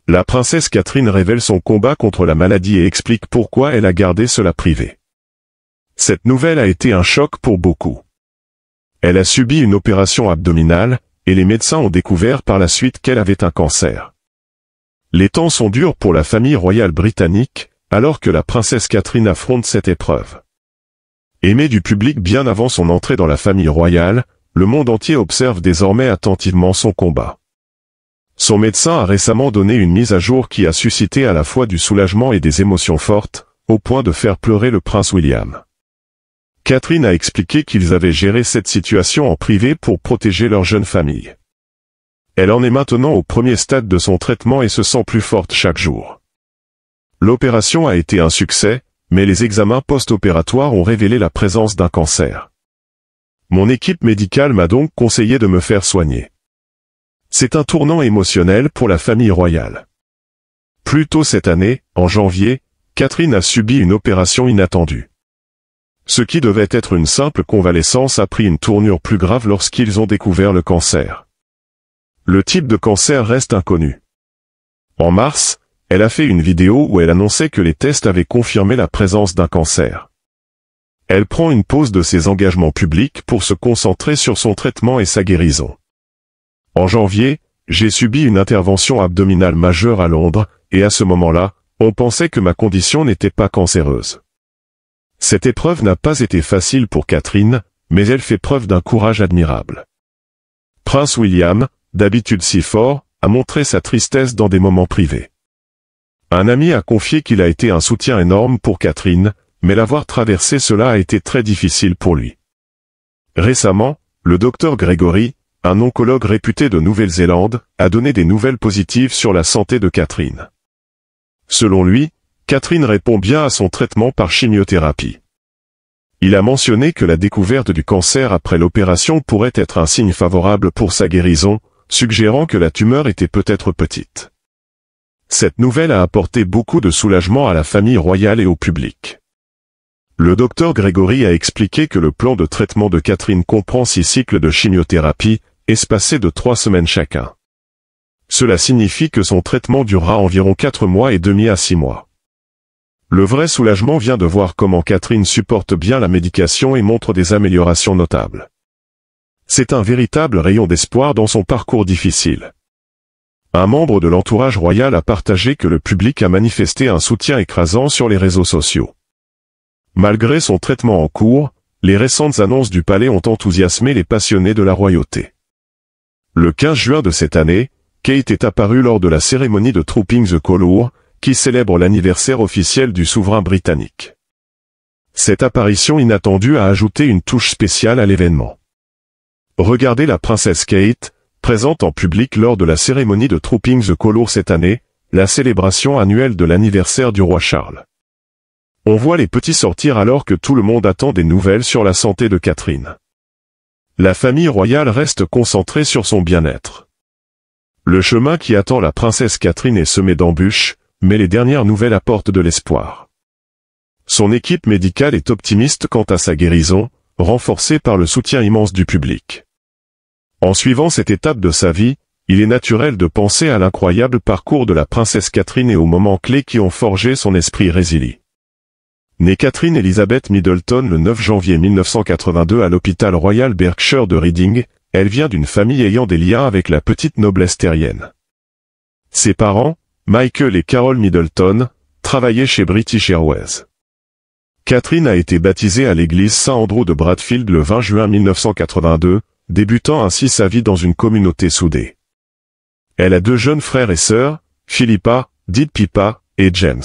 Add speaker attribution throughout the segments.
Speaker 1: La princesse Catherine révèle son combat contre la maladie et explique pourquoi elle a gardé cela privé. Cette nouvelle a été un choc pour beaucoup. Elle a subi une opération abdominale, et les médecins ont découvert par la suite qu'elle avait un cancer. Les temps sont durs pour la famille royale britannique, alors que la princesse Catherine affronte cette épreuve. Aimée du public bien avant son entrée dans la famille royale, le monde entier observe désormais attentivement son combat. Son médecin a récemment donné une mise à jour qui a suscité à la fois du soulagement et des émotions fortes, au point de faire pleurer le prince William. Catherine a expliqué qu'ils avaient géré cette situation en privé pour protéger leur jeune famille. Elle en est maintenant au premier stade de son traitement et se sent plus forte chaque jour. L'opération a été un succès, mais les examens post-opératoires ont révélé la présence d'un cancer. Mon équipe médicale m'a donc conseillé de me faire soigner. C'est un tournant émotionnel pour la famille royale. Plus tôt cette année, en janvier, Catherine a subi une opération inattendue. Ce qui devait être une simple convalescence a pris une tournure plus grave lorsqu'ils ont découvert le cancer. Le type de cancer reste inconnu. En mars, elle a fait une vidéo où elle annonçait que les tests avaient confirmé la présence d'un cancer. Elle prend une pause de ses engagements publics pour se concentrer sur son traitement et sa guérison. En janvier, j'ai subi une intervention abdominale majeure à Londres, et à ce moment-là, on pensait que ma condition n'était pas cancéreuse. Cette épreuve n'a pas été facile pour Catherine, mais elle fait preuve d'un courage admirable. Prince William, d'habitude si fort, a montré sa tristesse dans des moments privés. Un ami a confié qu'il a été un soutien énorme pour Catherine, mais l'avoir traversé cela a été très difficile pour lui. Récemment, le docteur Gregory, un oncologue réputé de Nouvelle-Zélande, a donné des nouvelles positives sur la santé de Catherine. Selon lui, Catherine répond bien à son traitement par chimiothérapie. Il a mentionné que la découverte du cancer après l'opération pourrait être un signe favorable pour sa guérison, suggérant que la tumeur était peut-être petite. Cette nouvelle a apporté beaucoup de soulagement à la famille royale et au public. Le docteur Gregory a expliqué que le plan de traitement de Catherine comprend 6 cycles de chimiothérapie, espacés de 3 semaines chacun. Cela signifie que son traitement durera environ 4 mois et demi à 6 mois. Le vrai soulagement vient de voir comment Catherine supporte bien la médication et montre des améliorations notables. C'est un véritable rayon d'espoir dans son parcours difficile. Un membre de l'entourage royal a partagé que le public a manifesté un soutien écrasant sur les réseaux sociaux. Malgré son traitement en cours, les récentes annonces du palais ont enthousiasmé les passionnés de la royauté. Le 15 juin de cette année, Kate est apparue lors de la cérémonie de Trooping the Colour, qui célèbre l'anniversaire officiel du souverain britannique. Cette apparition inattendue a ajouté une touche spéciale à l'événement. Regardez la princesse Kate, présente en public lors de la cérémonie de Trooping the Colour cette année, la célébration annuelle de l'anniversaire du roi Charles. On voit les petits sortir alors que tout le monde attend des nouvelles sur la santé de Catherine. La famille royale reste concentrée sur son bien-être. Le chemin qui attend la princesse Catherine est semé d'embûches, mais les dernières nouvelles apportent de l'espoir. Son équipe médicale est optimiste quant à sa guérison, renforcée par le soutien immense du public. En suivant cette étape de sa vie, il est naturel de penser à l'incroyable parcours de la princesse Catherine et aux moments clés qui ont forgé son esprit résilient. Née Catherine Elizabeth Middleton le 9 janvier 1982 à l'hôpital Royal Berkshire de Reading, elle vient d'une famille ayant des liens avec la petite noblesse terrienne. Ses parents, Michael et Carol Middleton, travaillaient chez British Airways. Catherine a été baptisée à l'église Saint-Andrew de Bradfield le 20 juin 1982, débutant ainsi sa vie dans une communauté soudée. Elle a 2 jeunes frères et sœurs, Philippa, dite Pippa, et James.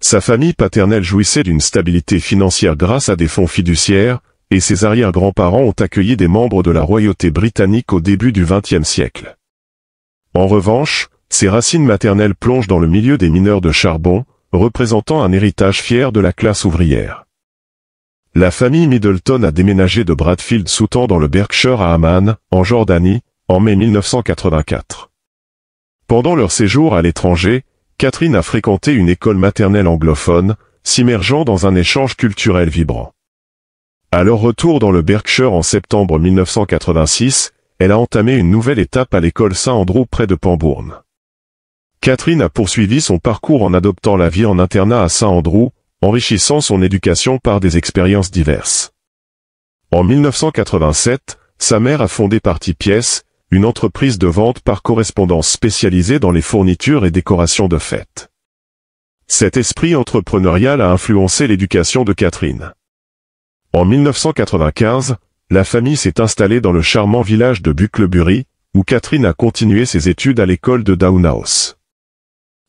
Speaker 1: Sa famille paternelle jouissait d'une stabilité financière grâce à des fonds fiduciaires, et ses arrière-grands-parents ont accueilli des membres de la royauté britannique au début du XXe siècle. En revanche, ses racines maternelles plongent dans le milieu des mineurs de charbon, représentant un héritage fier de la classe ouvrière. La famille Middleton a déménagé de Bradfield Sutton dans le Berkshire à Amman, en Jordanie, en mai 1984. Pendant leur séjour à l'étranger, Catherine a fréquenté une école maternelle anglophone, s'immergeant dans un échange culturel vibrant. À leur retour dans le Berkshire en septembre 1986, elle a entamé une nouvelle étape à l'école Saint-Andrew près de Pangbourne. Catherine a poursuivi son parcours en adoptant la vie en internat à St Andrews, enrichissant son éducation par des expériences diverses. En 1987, sa mère a fondé Party Pièces, une entreprise de vente par correspondance spécialisée dans les fournitures et décorations de fêtes. Cet esprit entrepreneurial a influencé l'éducation de Catherine. En 1995, la famille s'est installée dans le charmant village de Bucklebury, où Catherine a continué ses études à l'école de Downhouse.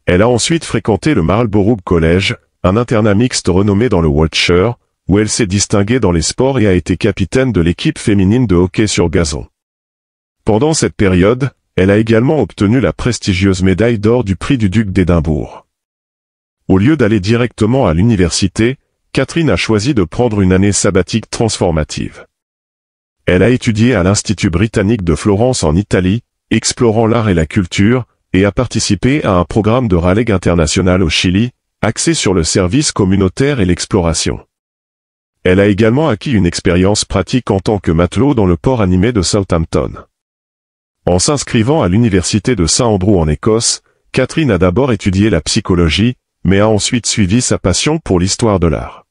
Speaker 1: Elle a ensuite fréquenté le Marlborough College, un internat mixte renommé dans le Wiltshire, où elle s'est distinguée dans les sports et a été capitaine de l'équipe féminine de hockey sur gazon. Pendant cette période, elle a également obtenu la prestigieuse médaille d'or du prix du duc d'Édimbourg. Au lieu d'aller directement à l'université, Catherine a choisi de prendre une année sabbatique transformative. Elle a étudié à l'Institut britannique de Florence en Italie, explorant l'art et la culture, et a participé à un programme de rallye international au Chili, axé sur le service communautaire et l'exploration. Elle a également acquis une expérience pratique en tant que matelot dans le port animé de Southampton. En s'inscrivant à l'université de St Andrews en Écosse, Catherine a d'abord étudié la psychologie, mais a ensuite suivi sa passion pour l'histoire de l'art.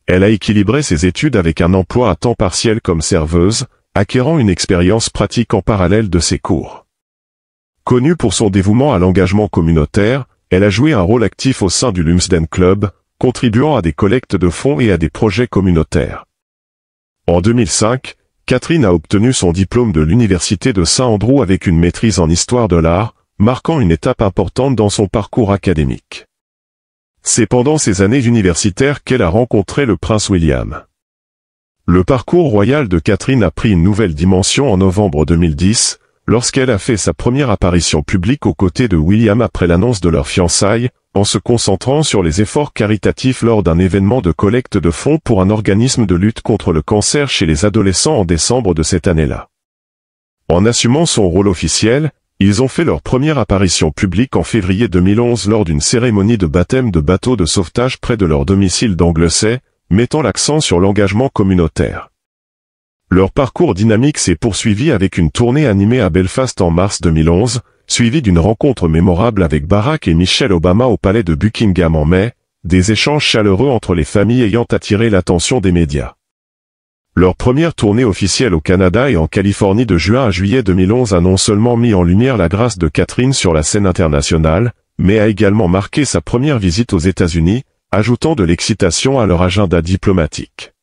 Speaker 1: Elle a équilibré ses études avec un emploi à temps partiel comme serveuse, acquérant une expérience pratique en parallèle de ses cours. Connue pour son dévouement à l'engagement communautaire, elle a joué un rôle actif au sein du Lumsden Club, contribuant à des collectes de fonds et à des projets communautaires. En 2005, Catherine a obtenu son diplôme de l'université de St Andrews avec une maîtrise en histoire de l'art, marquant une étape importante dans son parcours académique. C'est pendant ses années universitaires qu'elle a rencontré le prince William. Le parcours royal de Catherine a pris une nouvelle dimension en novembre 2010, lorsqu'elle a fait sa première apparition publique aux côtés de William après l'annonce de leur fiançailles, en se concentrant sur les efforts caritatifs lors d'un événement de collecte de fonds pour un organisme de lutte contre le cancer chez les adolescents en décembre de cette année-là. En assumant son rôle officiel, ils ont fait leur première apparition publique en février 2011 lors d'une cérémonie de baptême de bateau de sauvetage près de leur domicile d'Anglesey, mettant l'accent sur l'engagement communautaire. Leur parcours dynamique s'est poursuivi avec une tournée animée à Belfast en mars 2011, suivie d'une rencontre mémorable avec Barack et Michelle Obama au palais de Buckingham en mai, des échanges chaleureux entre les familles ayant attiré l'attention des médias. Leur première tournée officielle au Canada et en Californie de juin à juillet 2011 a non seulement mis en lumière la grâce de Catherine sur la scène internationale, mais a également marqué sa première visite aux États-Unis, ajoutant de l'excitation à leur agenda diplomatique.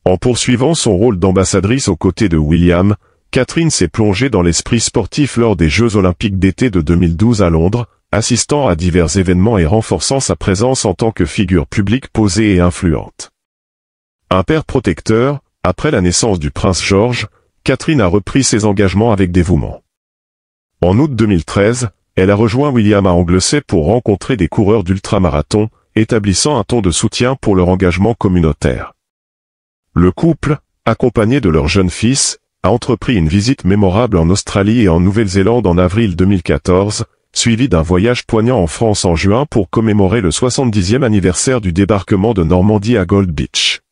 Speaker 1: En poursuivant son rôle d'ambassadrice aux côtés de William, Catherine s'est plongée dans l'esprit sportif lors des Jeux Olympiques d'été de 2012 à Londres, assistant à divers événements et renforçant sa présence en tant que figure publique posée et influente. Un père protecteur, après la naissance du prince George, Catherine a repris ses engagements avec dévouement. En août 2013, elle a rejoint William à Anglesey pour rencontrer des coureurs d'ultramarathon, établissant un ton de soutien pour leur engagement communautaire. Le couple, accompagné de leur jeune fils, a entrepris une visite mémorable en Australie et en Nouvelle-Zélande en avril 2014, suivi d'un voyage poignant en France en juin pour commémorer le 70e anniversaire du débarquement de Normandie à Gold Beach.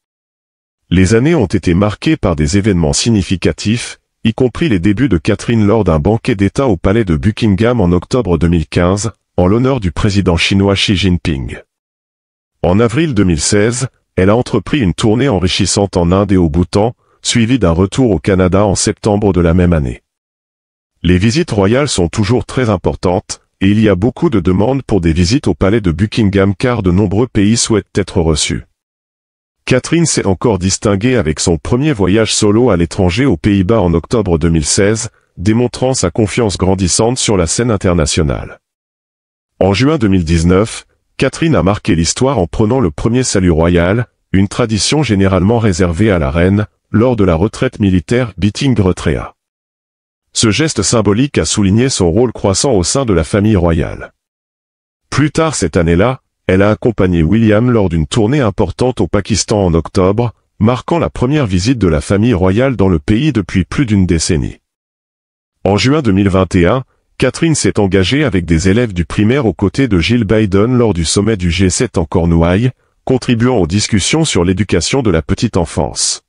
Speaker 1: Les années ont été marquées par des événements significatifs, y compris les débuts de Catherine lors d'un banquet d'État au palais de Buckingham en octobre 2015, en l'honneur du président chinois Xi Jinping. En avril 2016, elle a entrepris une tournée enrichissante en Inde et au Bhoutan, suivie d'un retour au Canada en septembre de la même année. Les visites royales sont toujours très importantes, et il y a beaucoup de demandes pour des visites au palais de Buckingham car de nombreux pays souhaitent être reçus. Catherine s'est encore distinguée avec son premier voyage solo à l'étranger aux Pays-Bas en octobre 2016, démontrant sa confiance grandissante sur la scène internationale. En juin 2019, Catherine a marqué l'histoire en prenant le premier salut royal, une tradition généralement réservée à la reine, lors de la retraite militaire Beating-Retreat. Ce geste symbolique a souligné son rôle croissant au sein de la famille royale. Plus tard cette année-là, elle a accompagné William lors d'une tournée importante au Pakistan en octobre, marquant la première visite de la famille royale dans le pays depuis plus d'une décennie. En juin 2021, Catherine s'est engagée avec des élèves du primaire aux côtés de Jill Biden lors du sommet du G7 en Cornouailles, contribuant aux discussions sur l'éducation de la petite enfance.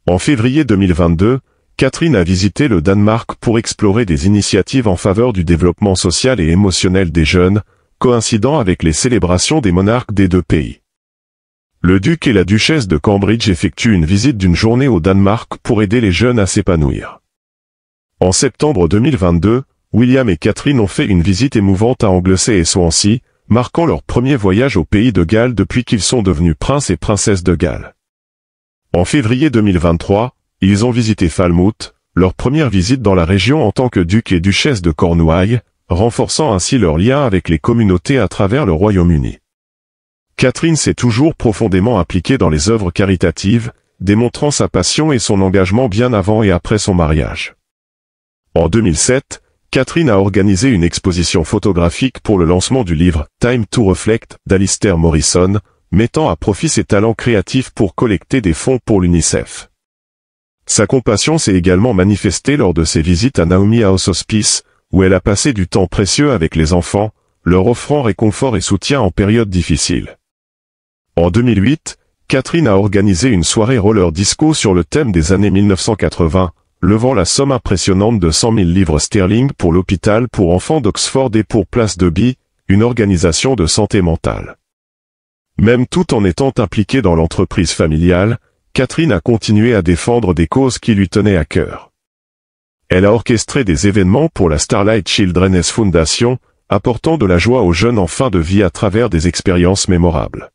Speaker 1: En février 2022, Catherine a visité le Danemark pour explorer des initiatives en faveur du développement social et émotionnel des jeunes, coïncidant avec les célébrations des monarques des deux pays. Le duc et la duchesse de Cambridge effectuent une visite d'une journée au Danemark pour aider les jeunes à s'épanouir. En septembre 2022, William et Catherine ont fait une visite émouvante à Anglesey et Swansea, marquant leur premier voyage au pays de Galles depuis qu'ils sont devenus princes et princesses de Galles. En février 2023, ils ont visité Falmouth, leur première visite dans la région en tant que duc et duchesse de Cornouailles, renforçant ainsi leur lien avec les communautés à travers le Royaume-Uni. Catherine s'est toujours profondément impliquée dans les œuvres caritatives, démontrant sa passion et son engagement bien avant et après son mariage. En 2007, Catherine a organisé une exposition photographique pour le lancement du livre « Time to Reflect » d'Alistair Morrison, mettant à profit ses talents créatifs pour collecter des fonds pour l'UNICEF. Sa compassion s'est également manifestée lors de ses visites à Naomi House Hospice, où elle a passé du temps précieux avec les enfants, leur offrant réconfort et soutien en période difficile. En 2008, Catherine a organisé une soirée roller disco sur le thème des années 1980, levant la somme impressionnante de 100 000 livres sterling pour l'hôpital pour enfants d'Oxford et pour Place de Bee, une organisation de santé mentale. Même tout en étant impliquée dans l'entreprise familiale, Catherine a continué à défendre des causes qui lui tenaient à cœur. Elle a orchestré des événements pour la Starlight Children's Foundation, apportant de la joie aux jeunes en fin de vie à travers des expériences mémorables.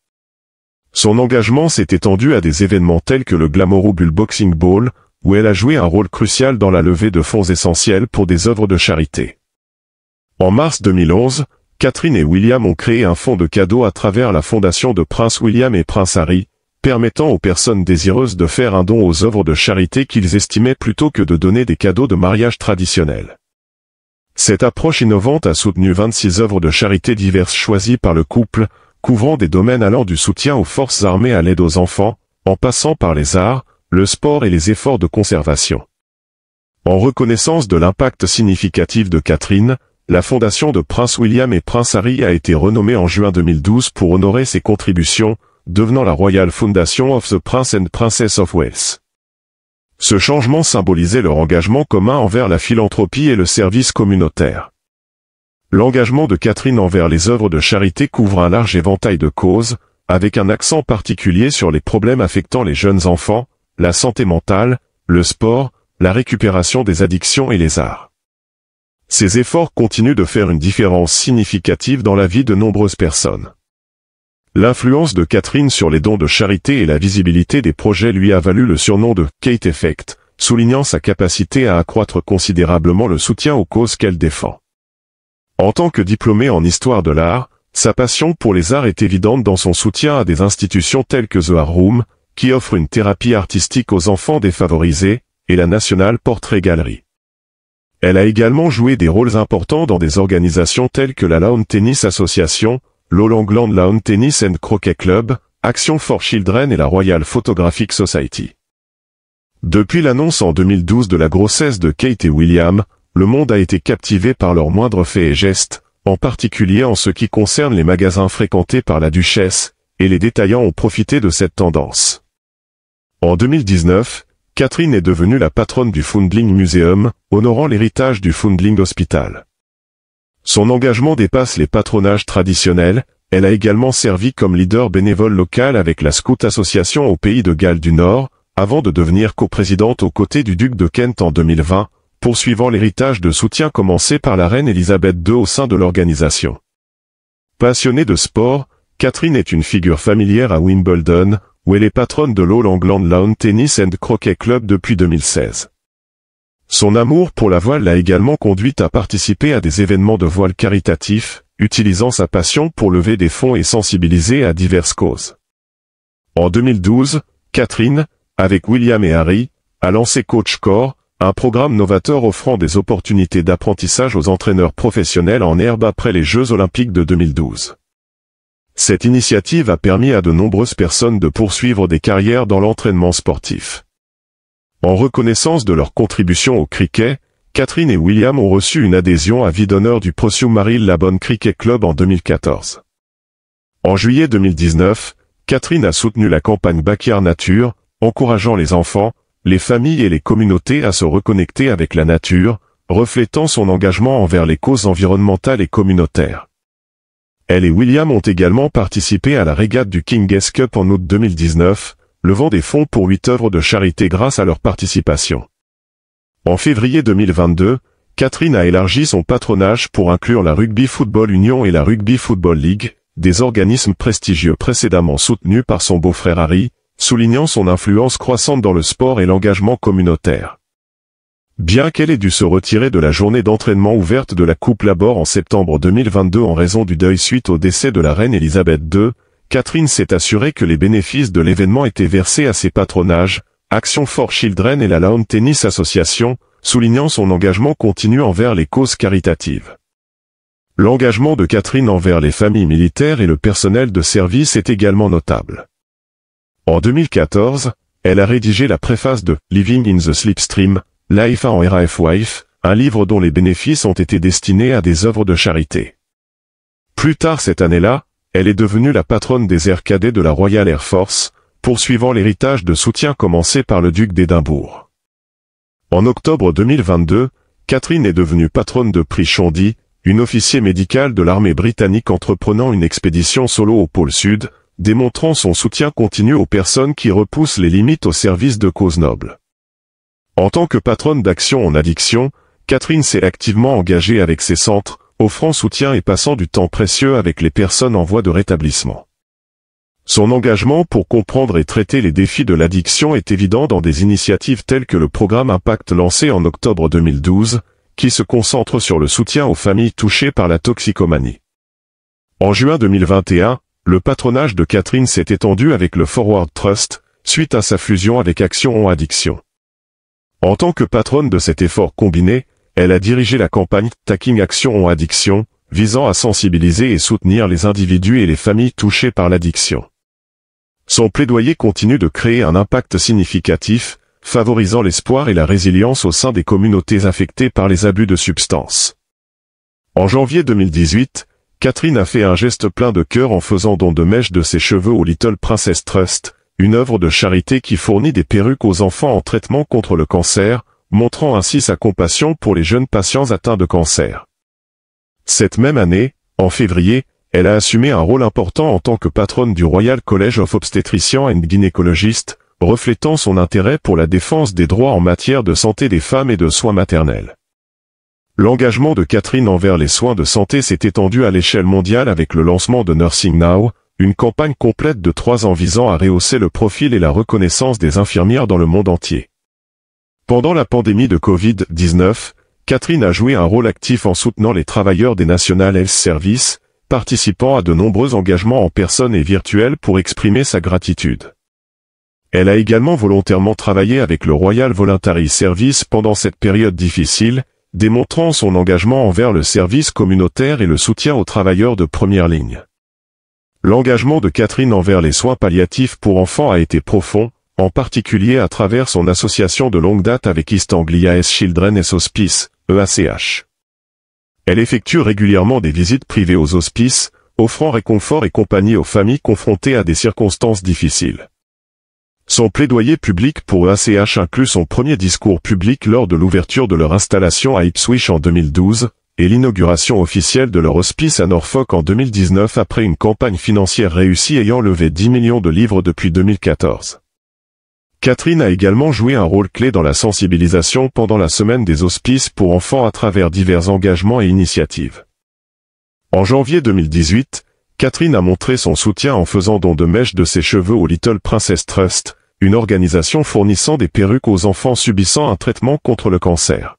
Speaker 1: Son engagement s'est étendu à des événements tels que le Glamorous Bull Boxing Ball, où elle a joué un rôle crucial dans la levée de fonds essentiels pour des œuvres de charité. En mars 2011, Catherine et William ont créé un fonds de cadeaux à travers la fondation de Prince William et Prince Harry, permettant aux personnes désireuses de faire un don aux œuvres de charité qu'ils estimaient plutôt que de donner des cadeaux de mariage traditionnels. Cette approche innovante a soutenu 26 œuvres de charité diverses choisies par le couple, couvrant des domaines allant du soutien aux forces armées à l'aide aux enfants, en passant par les arts, le sport et les efforts de conservation. En reconnaissance de l'impact significatif de Catherine, la fondation de Prince William et Prince Harry a été renommée en juin 2012 pour honorer ses contributions, devenant la Royal Foundation of the Prince and Princess of Wales. Ce changement symbolisait leur engagement commun envers la philanthropie et le service communautaire. L'engagement de Catherine envers les œuvres de charité couvre un large éventail de causes, avec un accent particulier sur les problèmes affectant les jeunes enfants, la santé mentale, le sport, la récupération des addictions et les arts. Ces efforts continuent de faire une différence significative dans la vie de nombreuses personnes. L'influence de Catherine sur les dons de charité et la visibilité des projets lui a valu le surnom de « Kate Effect », soulignant sa capacité à accroître considérablement le soutien aux causes qu'elle défend. En tant que diplômée en histoire de l'art, sa passion pour les arts est évidente dans son soutien à des institutions telles que The Art Room, qui offre une thérapie artistique aux enfants défavorisés, et la National Portrait Gallery. Elle a également joué des rôles importants dans des organisations telles que la Lawn Tennis Association, l'All England Lawn Tennis and Croquet Club, Action for Children et la Royal Photographic Society. Depuis l'annonce en 2012 de la grossesse de Kate et William, le monde a été captivé par leurs moindres faits et gestes, en particulier en ce qui concerne les magasins fréquentés par la duchesse, et les détaillants ont profité de cette tendance. En 2019, Catherine est devenue la patronne du Foundling Museum, honorant l'héritage du Foundling Hospital. Son engagement dépasse les patronages traditionnels, elle a également servi comme leader bénévole local avec la Scout Association au pays de Galles du Nord, avant de devenir coprésidente aux côtés du duc de Kent en 2020, poursuivant l'héritage de soutien commencé par la reine Elisabeth II au sein de l'organisation. Passionnée de sport, Catherine est une figure familière à Wimbledon, où elle est patronne de l'All England Lawn Tennis and Croquet Club depuis 2016. Son amour pour la voile l'a également conduite à participer à des événements de voile caritatifs, utilisant sa passion pour lever des fonds et sensibiliser à diverses causes. En 2012, Catherine, avec William et Harry, a lancé Coach Core, un programme novateur offrant des opportunités d'apprentissage aux entraîneurs professionnels en herbe après les Jeux Olympiques de 2012. Cette initiative a permis à de nombreuses personnes de poursuivre des carrières dans l'entraînement sportif. En reconnaissance de leur contribution au cricket, Catherine et William ont reçu une adhésion à vie d'honneur du Prosciu-Mare-Labonne Cricket Club en 2014. En juillet 2019, Catherine a soutenu la campagne Backyard Nature, encourageant les enfants, les familles et les communautés à se reconnecter avec la nature, reflétant son engagement envers les causes environnementales et communautaires. Elle et William ont également participé à la régate du King's Cup en août 2019, levant des fonds pour 8 œuvres de charité grâce à leur participation. En février 2022, Catherine a élargi son patronage pour inclure la Rugby Football Union et la Rugby Football League, des organismes prestigieux précédemment soutenus par son beau-frère Harry, soulignant son influence croissante dans le sport et l'engagement communautaire. Bien qu'elle ait dû se retirer de la journée d'entraînement ouverte de la Coupe Labor en septembre 2022 en raison du deuil suite au décès de la reine Elisabeth II, Catherine s'est assurée que les bénéfices de l'événement étaient versés à ses patronages, Action for Children et la Lawn Tennis Association, soulignant son engagement continu envers les causes caritatives. L'engagement de Catherine envers les familles militaires et le personnel de service est également notable. En 2014, elle a rédigé la préface de Living in the Slipstream, Life en RAF Wife, un livre dont les bénéfices ont été destinés à des œuvres de charité. Plus tard cette année-là, elle est devenue la patronne des airs cadets de la Royal Air Force, poursuivant l'héritage de soutien commencé par le duc d'Édimbourg. En octobre 2022, Catherine est devenue patronne de prix Chondy, une officier médicale de l'armée britannique entreprenant une expédition solo au pôle Sud, démontrant son soutien continu aux personnes qui repoussent les limites au service de causes nobles. En tant que patronne d'Action en addiction, Catherine s'est activement engagée avec ses centres, offrant soutien et passant du temps précieux avec les personnes en voie de rétablissement. Son engagement pour comprendre et traiter les défis de l'addiction est évident dans des initiatives telles que le programme Impact lancé en octobre 2012, qui se concentre sur le soutien aux familles touchées par la toxicomanie. En juin 2021, le patronage de Catherine s'est étendu avec le Forward Trust, suite à sa fusion avec Action en addiction. En tant que patronne de cet effort combiné, elle a dirigé la campagne Taking Action en addiction, visant à sensibiliser et soutenir les individus et les familles touchées par l'addiction. Son plaidoyer continue de créer un impact significatif, favorisant l'espoir et la résilience au sein des communautés affectées par les abus de substances. En janvier 2018, Catherine a fait un geste plein de cœur en faisant don de mèches de ses cheveux au Little Princess Trust, une œuvre de charité qui fournit des perruques aux enfants en traitement contre le cancer, montrant ainsi sa compassion pour les jeunes patients atteints de cancer. Cette même année, en février, elle a assumé un rôle important en tant que patronne du Royal College of Obstetricians and Gynecologists, reflétant son intérêt pour la défense des droits en matière de santé des femmes et de soins maternels. L'engagement de Catherine envers les soins de santé s'est étendu à l'échelle mondiale avec le lancement de Nursing Now, une campagne complète de 3 ans visant à rehausser le profil et la reconnaissance des infirmières dans le monde entier. Pendant la pandémie de Covid-19, Catherine a joué un rôle actif en soutenant les travailleurs des National Health Service, participant à de nombreux engagements en personne et virtuels pour exprimer sa gratitude. Elle a également volontairement travaillé avec le Royal Voluntary Service pendant cette période difficile, démontrant son engagement envers le service communautaire et le soutien aux travailleurs de première ligne. L'engagement de Catherine envers les soins palliatifs pour enfants a été profond, en particulier à travers son association de longue date avec East Anglia Children's Hospice, EACH. Elle effectue régulièrement des visites privées aux hospices, offrant réconfort et compagnie aux familles confrontées à des circonstances difficiles. Son plaidoyer public pour EACH inclut son premier discours public lors de l'ouverture de leur installation à Ipswich en 2012, et l'inauguration officielle de leur hospice à Norfolk en 2019 après une campagne financière réussie ayant levé 10 millions de livres depuis 2014. Catherine a également joué un rôle clé dans la sensibilisation pendant la semaine des hospices pour enfants à travers divers engagements et initiatives. En janvier 2018, Catherine a montré son soutien en faisant don de mèches de ses cheveux au Little Princess Trust, une organisation fournissant des perruques aux enfants subissant un traitement contre le cancer.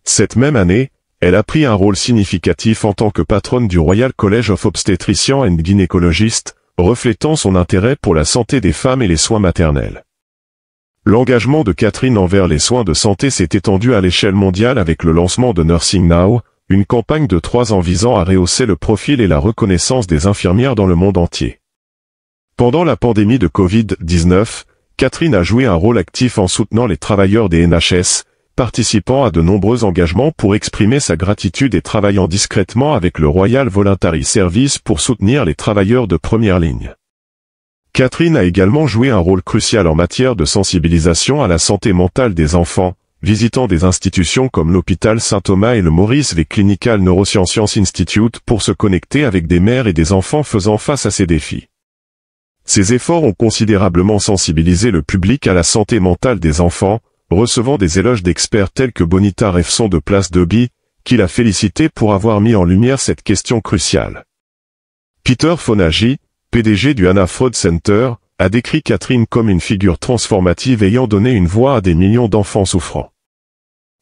Speaker 1: Cette même année, elle a pris un rôle significatif en tant que patronne du Royal College of Obstetricians and Gynecologists, reflétant son intérêt pour la santé des femmes et les soins maternels. L'engagement de Catherine envers les soins de santé s'est étendu à l'échelle mondiale avec le lancement de Nursing Now, une campagne de 3 ans visant à rehausser le profil et la reconnaissance des infirmières dans le monde entier. Pendant la pandémie de Covid-19, Catherine a joué un rôle actif en soutenant les travailleurs des NHS, participant à de nombreux engagements pour exprimer sa gratitude et travaillant discrètement avec le Royal Voluntary Service pour soutenir les travailleurs de première ligne. Catherine a également joué un rôle crucial en matière de sensibilisation à la santé mentale des enfants, visitant des institutions comme l'hôpital Saint-Thomas et le Maurice V Clinical Neurosciences Institute pour se connecter avec des mères et des enfants faisant face à ces défis. Ces efforts ont considérablement sensibilisé le public à la santé mentale des enfants, recevant des éloges d'experts tels que Bonita Refson de Place Deby, qui l'a félicité pour avoir mis en lumière cette question cruciale. Peter Fonagy, PDG du Hannah Freud Center, a décrit Catherine comme une figure transformative ayant donné une voix à des millions d'enfants souffrants.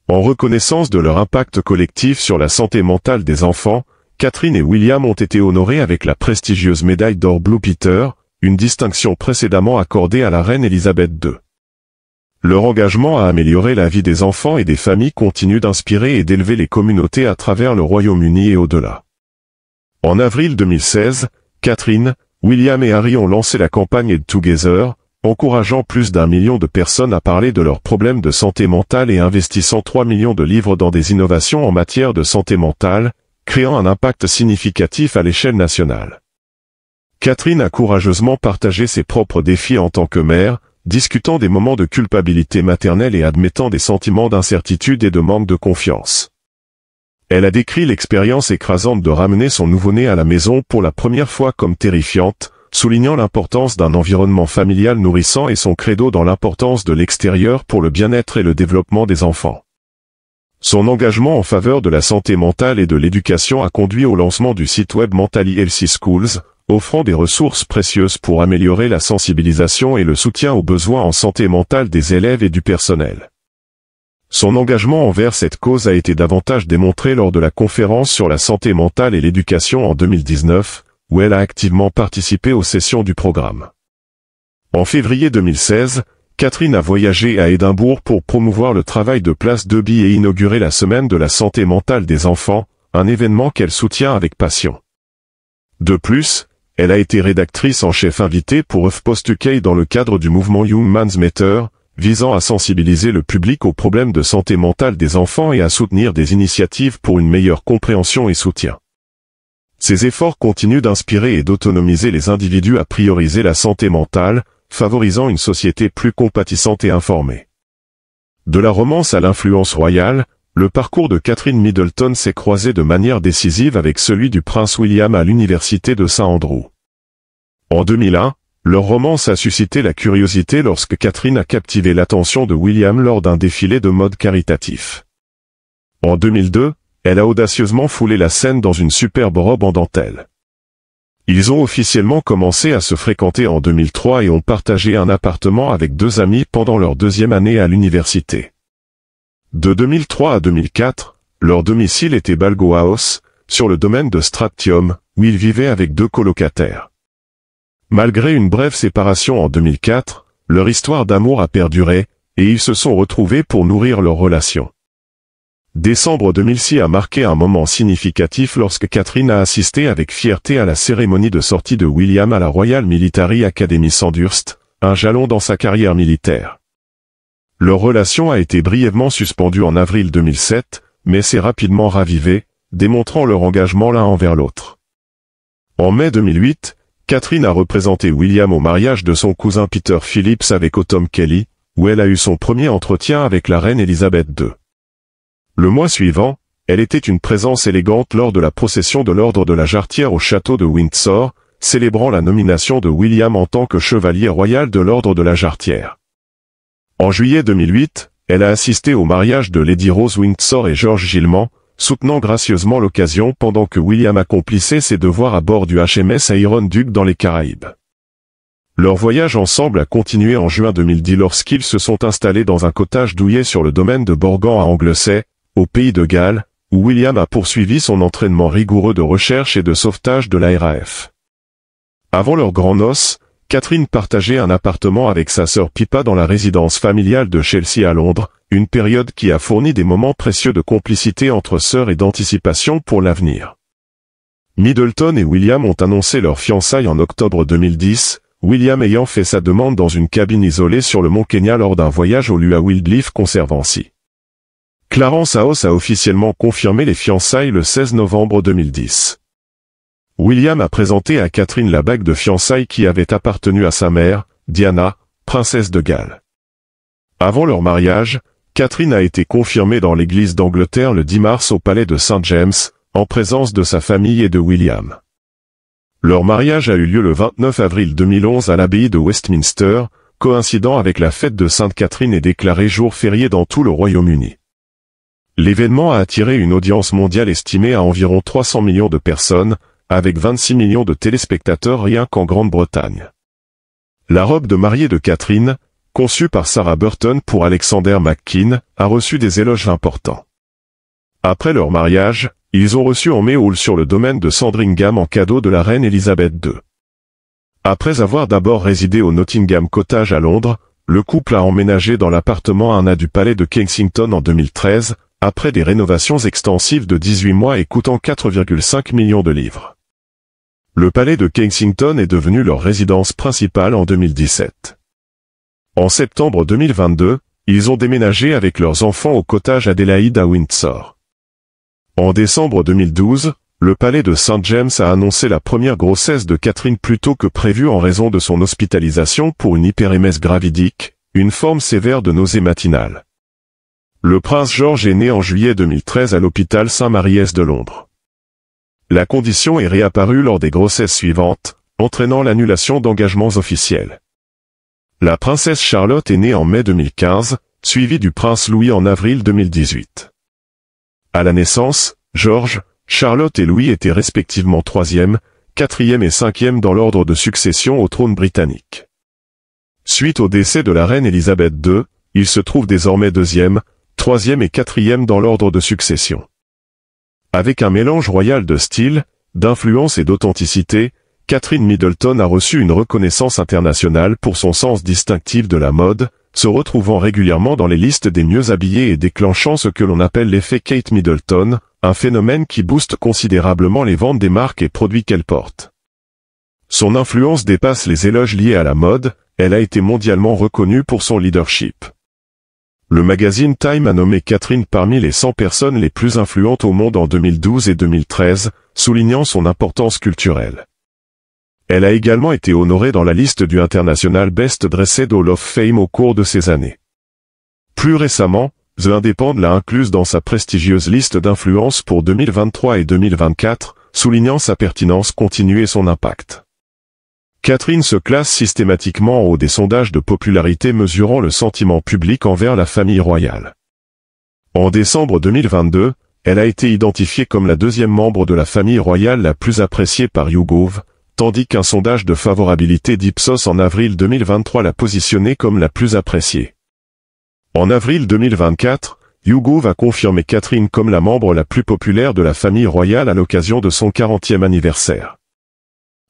Speaker 1: En reconnaissance de leur impact collectif sur la santé mentale des enfants, Catherine et William ont été honorés avec la prestigieuse médaille d'or Blue Peter, une distinction précédemment accordée à la reine Elisabeth II. Leur engagement à améliorer la vie des enfants et des familles continue d'inspirer et d'élever les communautés à travers le Royaume-Uni et au-delà. En avril 2016, Catherine, William et Harry ont lancé la campagne Head Together, encourageant plus d'1 million de personnes à parler de leurs problèmes de santé mentale et investissant 3 millions de livres dans des innovations en matière de santé mentale, créant un impact significatif à l'échelle nationale. Catherine a courageusement partagé ses propres défis en tant que mère, discutant des moments de culpabilité maternelle et admettant des sentiments d'incertitude et de manque de confiance. Elle a décrit l'expérience écrasante de ramener son nouveau-né à la maison pour la première fois comme terrifiante, soulignant l'importance d'un environnement familial nourrissant et son credo dans l'importance de l'extérieur pour le bien-être et le développement des enfants. Son engagement en faveur de la santé mentale et de l'éducation a conduit au lancement du site web Mentally Healthy Schools, offrant des ressources précieuses pour améliorer la sensibilisation et le soutien aux besoins en santé mentale des élèves et du personnel. Son engagement envers cette cause a été davantage démontré lors de la conférence sur la santé mentale et l'éducation en 2019, où elle a activement participé aux sessions du programme. En février 2016, Catherine a voyagé à Édimbourg pour promouvoir le travail de Place Deby et inaugurer la semaine de la santé mentale des enfants, un événement qu'elle soutient avec passion. De plus, elle a été rédactrice en chef invitée pour HuffPost UK dans le cadre du mouvement Young Man's Matter, visant à sensibiliser le public aux problèmes de santé mentale des enfants et à soutenir des initiatives pour une meilleure compréhension et soutien. Ces efforts continuent d'inspirer et d'autonomiser les individus à prioriser la santé mentale, favorisant une société plus compatissante et informée. De la romance à l'influence royale, le parcours de Catherine Middleton s'est croisé de manière décisive avec celui du prince William à l'université de St Andrews. En 2001, leur romance a suscité la curiosité lorsque Catherine a captivé l'attention de William lors d'un défilé de mode caritatif. En 2002, elle a audacieusement foulé la scène dans une superbe robe en dentelle. Ils ont officiellement commencé à se fréquenter en 2003 et ont partagé un appartement avec 2 amis pendant leur 2e année à l'université. De 2003 à 2004, leur domicile était Balgo House, sur le domaine de Stratium, où ils vivaient avec 2 colocataires. Malgré une brève séparation en 2004, leur histoire d'amour a perduré, et ils se sont retrouvés pour nourrir leur relation. Décembre 2006 a marqué un moment significatif lorsque Catherine a assisté avec fierté à la cérémonie de sortie de William à la Royal Military Academy Sandhurst, un jalon dans sa carrière militaire. Leur relation a été brièvement suspendue en avril 2007, mais s'est rapidement ravivée, démontrant leur engagement l'un envers l'autre. En mai 2008, Catherine a représenté William au mariage de son cousin Peter Phillips avec Autumn Kelly, où elle a eu son premier entretien avec la reine Elisabeth II. Le mois suivant, elle était une présence élégante lors de la procession de l'ordre de la Jarretière au château de Windsor, célébrant la nomination de William en tant que chevalier royal de l'ordre de la Jarretière. En juillet 2008, elle a assisté au mariage de Lady Rose Windsor et George Gilman, soutenant gracieusement l'occasion pendant que William accomplissait ses devoirs à bord du HMS Iron Duke dans les Caraïbes. Leur voyage ensemble a continué en juin 2010 lorsqu'ils se sont installés dans un cottage douillet sur le domaine de Borgan à Anglesey, au pays de Galles, où William a poursuivi son entraînement rigoureux de recherche et de sauvetage de la RAF. Avant leurs grands noces, Catherine partageait un appartement avec sa sœur Pippa dans la résidence familiale de Chelsea à Londres, une période qui a fourni des moments précieux de complicité entre sœurs et d'anticipation pour l'avenir. Middleton et William ont annoncé leur fiançailles en octobre 2010, William ayant fait sa demande dans une cabine isolée sur le mont Kenya lors d'un voyage au Lua Wildlife Conservancy. Clarence House a officiellement confirmé les fiançailles le 16 novembre 2010. William a présenté à Catherine la bague de fiançailles qui avait appartenu à sa mère, Diana, princesse de Galles. Avant leur mariage, Catherine a été confirmée dans l'église d'Angleterre le 10 mars au palais de St. James, en présence de sa famille et de William. Leur mariage a eu lieu le 29 avril 2011 à l'abbaye de Westminster, coïncidant avec la fête de Sainte Catherine et déclaré jour férié dans tout le Royaume-Uni. L'événement a attiré une audience mondiale estimée à environ 300 millions de personnes, avec 26 millions de téléspectateurs rien qu'en Grande-Bretagne. La robe de mariée de Catherine, conçue par Sarah Burton pour Alexander McQueen, a reçu des éloges importants. Après leur mariage, ils ont reçu en mai Hall sur le domaine de Sandringham en cadeau de la reine Elisabeth II. Après avoir d'abord résidé au Nottingham Cottage à Londres, le couple a emménagé dans l'appartement 1A du palais de Kensington en 2013, après des rénovations extensives de 18 mois et coûtant 4,5 millions de livres. Le palais de Kensington est devenu leur résidence principale en 2017. En septembre 2022, ils ont déménagé avec leurs enfants au cottage Adélaïde à Windsor. En décembre 2012, le palais de St. James a annoncé la première grossesse de Catherine plus tôt que prévu en raison de son hospitalisation pour une hyperémèse gravidique, une forme sévère de nausée matinale. Le prince George est né en juillet 2013 à l'hôpital Saint-Mary's de Londres. La condition est réapparue lors des grossesses suivantes, entraînant l'annulation d'engagements officiels. La princesse Charlotte est née en mai 2015, suivie du prince Louis en avril 2018. À la naissance, George, Charlotte et Louis étaient respectivement 3e, 4e et 5e dans l'ordre de succession au trône britannique. Suite au décès de la reine Elisabeth II, ils se trouvent désormais 2e, 3e et 4e dans l'ordre de succession. Avec un mélange royal de style, d'influence et d'authenticité, Catherine Middleton a reçu une reconnaissance internationale pour son sens distinctif de la mode, se retrouvant régulièrement dans les listes des mieux habillés et déclenchant ce que l'on appelle l'effet Kate Middleton, un phénomène qui booste considérablement les ventes des marques et produits qu'elle porte. Son influence dépasse les éloges liés à la mode, elle a été mondialement reconnue pour son leadership. Le magazine Time a nommé Catherine parmi les 100 personnes les plus influentes au monde en 2012 et 2013, soulignant son importance culturelle. Elle a également été honorée dans la liste du International Best Dressed Hall of Fame au cours de ces années. Plus récemment, The Independent l'a incluse dans sa prestigieuse liste d'influence pour 2023 et 2024, soulignant sa pertinence continue et son impact. Catherine se classe systématiquement en haut des sondages de popularité mesurant le sentiment public envers la famille royale. En décembre 2022, elle a été identifiée comme la 2e membre de la famille royale la plus appréciée par YouGov, tandis qu'un sondage de favorabilité d'Ipsos en avril 2023 l'a positionnée comme la plus appréciée. En avril 2024, YouGov a confirmé Catherine comme la membre la plus populaire de la famille royale à l'occasion de son 40e anniversaire.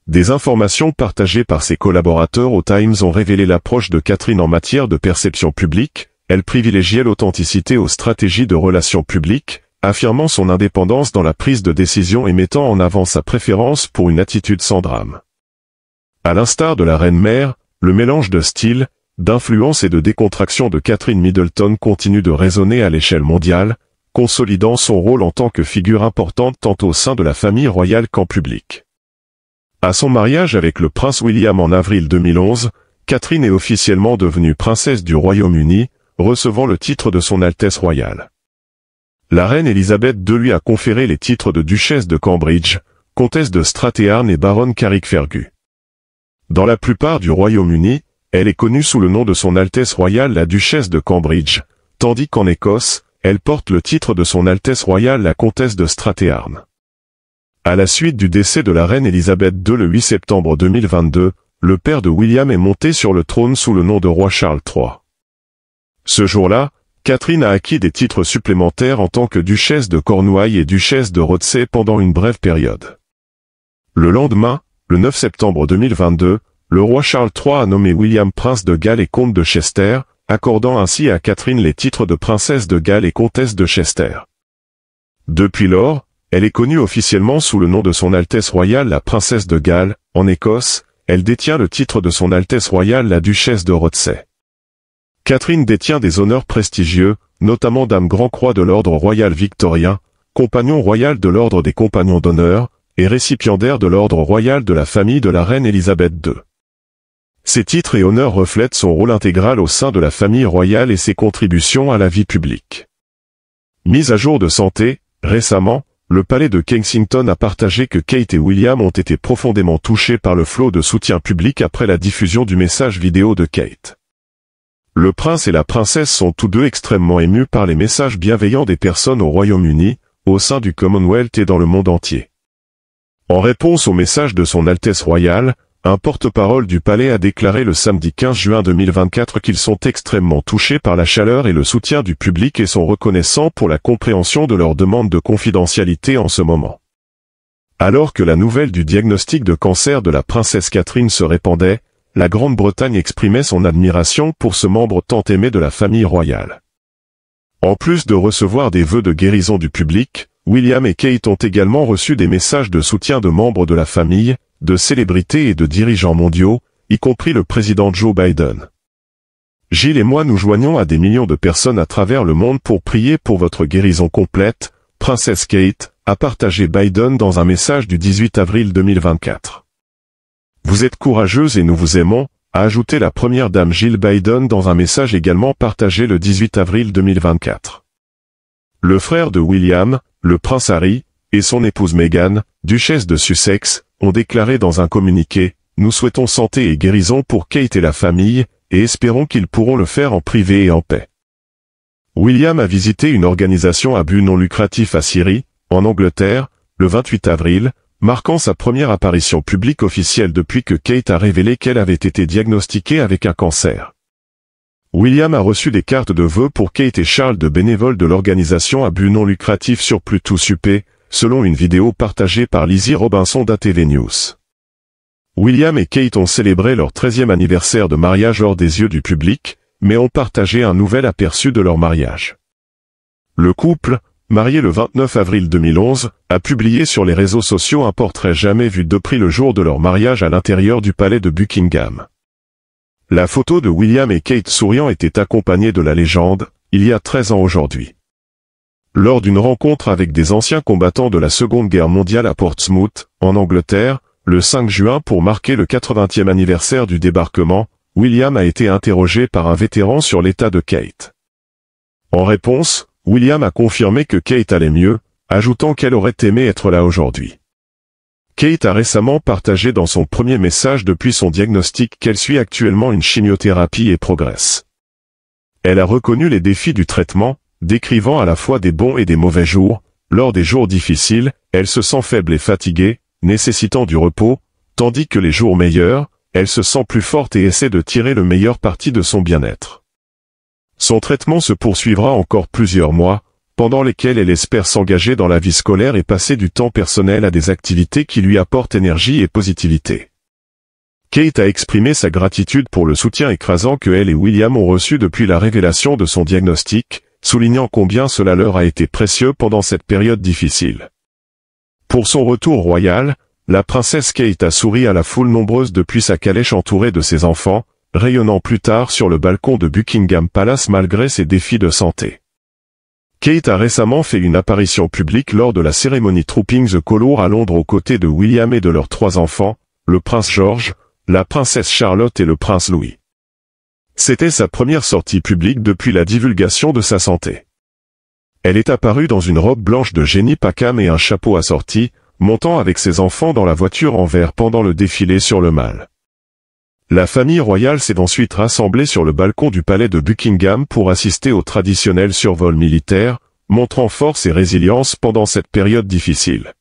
Speaker 1: Des informations partagées par ses collaborateurs au Times ont révélé l'approche de Catherine en matière de perception publique, elle privilégiait l'authenticité aux stratégies de relations publiques, affirmant son indépendance dans la prise de décision et mettant en avant sa préférence pour une attitude sans drame. À l'instar de la reine-mère, le mélange de style, d'influence et de décontraction de Catherine Middleton continue de résonner à l'échelle mondiale, consolidant son rôle en tant que figure importante tant au sein de la famille royale qu'en public. À son mariage avec le prince William en avril 2011, Catherine est officiellement devenue princesse du Royaume-Uni, recevant le titre de son Altesse royale. La reine Elisabeth II lui a conféré les titres de duchesse de Cambridge, comtesse de Strathearn et baronne Carrickfergus. Dans la plupart du Royaume-Uni, elle est connue sous le nom de son Altesse royale la duchesse de Cambridge, tandis qu'en Écosse, elle porte le titre de son Altesse royale la comtesse de Strathearn. À la suite du décès de la reine Elisabeth II le 8 septembre 2022, le père de William est monté sur le trône sous le nom de roi Charles III. Ce jour-là, Catherine a acquis des titres supplémentaires en tant que duchesse de Cornouailles et duchesse de Rothesay pendant une brève période. Le lendemain, le 9 septembre 2022, le roi Charles III a nommé William prince de Galles et comte de Chester, accordant ainsi à Catherine les titres de princesse de Galles et comtesse de Chester. Depuis lors, elle est connue officiellement sous le nom de son Altesse royale la princesse de Galles. En Écosse, elle détient le titre de son Altesse royale la duchesse de Rothesay. Catherine détient des honneurs prestigieux, notamment Dame Grand-Croix de l'Ordre royal victorien, Compagnon royal de l'Ordre des Compagnons d'honneur, et récipiendaire de l'ordre royal de la famille de la reine Élisabeth II. Ses titres et honneurs reflètent son rôle intégral au sein de la famille royale et ses contributions à la vie publique. Mise à jour de santé, récemment, le palais de Kensington a partagé que Kate et William ont été profondément touchés par le flot de soutien public après la diffusion du message vidéo de Kate. Le prince et la princesse sont tous deux extrêmement émus par les messages bienveillants des personnes au Royaume-Uni, au sein du Commonwealth et dans le monde entier. En réponse au message de son Altesse royale, un porte-parole du palais a déclaré le samedi 15 juin 2024 qu'ils sont extrêmement touchés par la chaleur et le soutien du public et sont reconnaissants pour la compréhension de leurs demandes de confidentialité en ce moment. Alors que la nouvelle du diagnostic de cancer de la princesse Catherine se répandait, la Grande-Bretagne exprimait son admiration pour ce membre tant aimé de la famille royale. En plus de recevoir des vœux de guérison du public, William et Kate ont également reçu des messages de soutien de membres de la famille, de célébrités et de dirigeants mondiaux, y compris le président Joe Biden. Gilles et moi nous joignons à des millions de personnes à travers le monde pour prier pour votre guérison complète, Princesse Kate, a partagé Biden dans un message du 18 avril 2024. Vous êtes courageuse et nous vous aimons, a ajouté la première dame Jill Biden dans un message également partagé le 18 avril 2024. Le frère de William, le prince Harry, et son épouse Meghan, duchesse de Sussex, ont déclaré dans un communiqué « Nous souhaitons santé et guérison pour Kate et la famille, et espérons qu'ils pourront le faire en privé et en paix. » William a visité une organisation à but non lucratif à Syrie, en Angleterre, le 28 avril, marquant sa première apparition publique officielle depuis que Kate a révélé qu'elle avait été diagnostiquée avec un cancer. William a reçu des cartes de vœux pour Kate et Charles de bénévoles de l'organisation à but non lucratif sur Plutus UP, selon une vidéo partagée par Lizzie Robinson d'ATV News. William et Kate ont célébré leur 13e anniversaire de mariage hors des yeux du public, mais ont partagé un nouvel aperçu de leur mariage. Le couple, marié le 29 avril 2011, a publié sur les réseaux sociaux un portrait jamais vu depuis le jour de leur mariage à l'intérieur du palais de Buckingham. La photo de William et Kate souriant était accompagnée de la légende « Il y a 13 ans aujourd'hui ». Lors d'une rencontre avec des anciens combattants de la Seconde Guerre mondiale à Portsmouth, en Angleterre, le 5 juin pour marquer le 80e anniversaire du débarquement, William a été interrogé par un vétéran sur l'état de Kate. En réponse, William a confirmé que Kate allait mieux, ajoutant qu'elle aurait aimé être là aujourd'hui. Kate a récemment partagé dans son premier message depuis son diagnostic qu'elle suit actuellement une chimiothérapie et progresse. Elle a reconnu les défis du traitement, décrivant à la fois des bons et des mauvais jours. Lors des jours difficiles, elle se sent faible et fatiguée, nécessitant du repos, tandis que les jours meilleurs, elle se sent plus forte et essaie de tirer le meilleur parti de son bien-être. Son traitement se poursuivra encore plusieurs mois, pendant lesquels elle espère s'engager dans la vie scolaire et passer du temps personnel à des activités qui lui apportent énergie et positivité. Kate a exprimé sa gratitude pour le soutien écrasant que elle et William ont reçu depuis la révélation de son diagnostic, soulignant combien cela leur a été précieux pendant cette période difficile. Pour son retour royal, la princesse Kate a souri à la foule nombreuse depuis sa calèche entourée de ses enfants, rayonnant plus tard sur le balcon de Buckingham Palace malgré ses défis de santé. Kate a récemment fait une apparition publique lors de la cérémonie Trooping the Colour à Londres aux côtés de William et de leurs 3 enfants, le prince George, la princesse Charlotte et le prince Louis. C'était sa première sortie publique depuis la divulgation de sa santé. Elle est apparue dans une robe blanche de Jenny Packham et un chapeau assorti, montant avec ses enfants dans la voiture en verre pendant le défilé sur le Mall. La famille royale s'est ensuite rassemblée sur le balcon du palais de Buckingham pour assister au traditionnel survol militaire, montrant force et résilience pendant cette période difficile.